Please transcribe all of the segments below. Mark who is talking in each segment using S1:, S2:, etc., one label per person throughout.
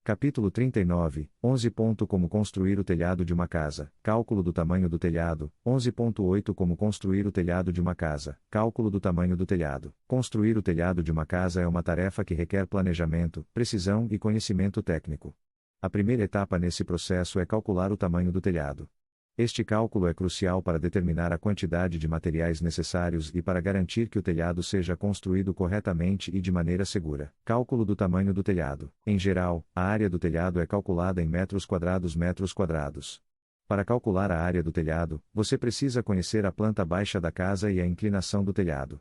S1: Capítulo 39, 11. Como construir o telhado de uma casa. Cálculo do tamanho do telhado. 11.8 Como construir o telhado de uma casa. Cálculo do tamanho do telhado. Construir o telhado de uma casa é uma tarefa que requer planejamento, precisão e conhecimento técnico. A primeira etapa nesse processo é calcular o tamanho do telhado. Este cálculo é crucial para determinar a quantidade de materiais necessários e para garantir que o telhado seja construído corretamente e de maneira segura. Cálculo do tamanho do telhado. Em geral, a área do telhado é calculada em metros quadrados. Para calcular a área do telhado, você precisa conhecer a planta baixa da casa e a inclinação do telhado.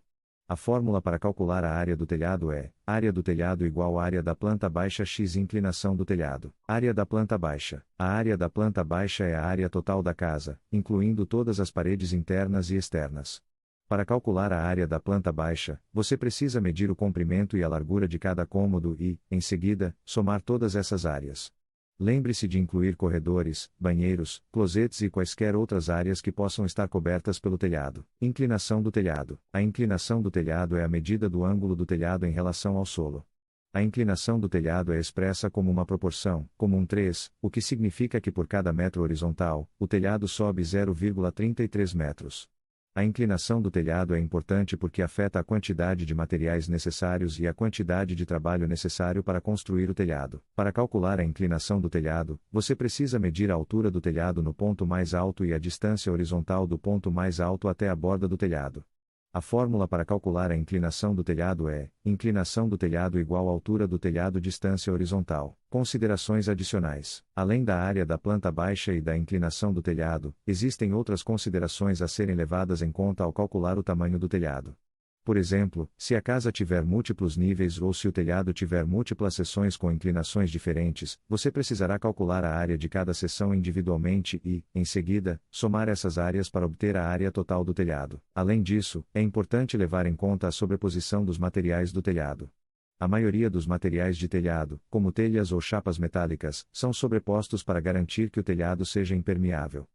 S1: A fórmula para calcular a área do telhado é: área do telhado igual área da planta baixa x inclinação do telhado. Área da planta baixa. A área da planta baixa é a área total da casa, incluindo todas as paredes internas e externas. Para calcular a área da planta baixa, você precisa medir o comprimento e a largura de cada cômodo e, em seguida, somar todas essas áreas. Lembre-se de incluir corredores, banheiros, closets e quaisquer outras áreas que possam estar cobertas pelo telhado. Inclinação do telhado. A inclinação do telhado é a medida do ângulo do telhado em relação ao solo. A inclinação do telhado é expressa como uma proporção, como 1/3, o que significa que por cada metro horizontal, o telhado sobe 0,33 metros. A inclinação do telhado é importante porque afeta a quantidade de materiais necessários e a quantidade de trabalho necessário para construir o telhado. Para calcular a inclinação do telhado, você precisa medir a altura do telhado no ponto mais alto e a distância horizontal do ponto mais alto até a borda do telhado. A fórmula para calcular a inclinação do telhado é: inclinação do telhado igual altura do telhado distância horizontal. Considerações adicionais. Além da área da planta baixa e da inclinação do telhado, existem outras considerações a serem levadas em conta ao calcular o tamanho do telhado. Por exemplo, se a casa tiver múltiplos níveis ou se o telhado tiver múltiplas seções com inclinações diferentes, você precisará calcular a área de cada seção individualmente e, em seguida, somar essas áreas para obter a área total do telhado. Além disso, é importante levar em conta a sobreposição dos materiais do telhado. A maioria dos materiais de telhado, como telhas ou chapas metálicas, são sobrepostos para garantir que o telhado seja impermeável.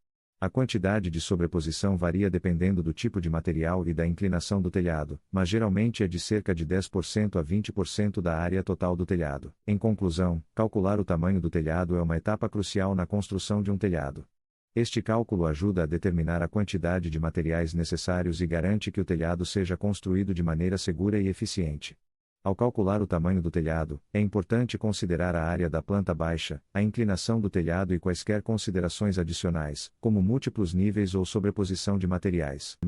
S1: A quantidade de sobreposição varia dependendo do tipo de material e da inclinação do telhado, mas geralmente é de cerca de 10% a 20% da área total do telhado. Em conclusão, calcular o tamanho do telhado é uma etapa crucial na construção de um telhado. Este cálculo ajuda a determinar a quantidade de materiais necessários e garante que o telhado seja construído de maneira segura e eficiente. Ao calcular o tamanho do telhado, é importante considerar a área da planta baixa, a inclinação do telhado e quaisquer considerações adicionais, como múltiplos níveis ou sobreposição de materiais.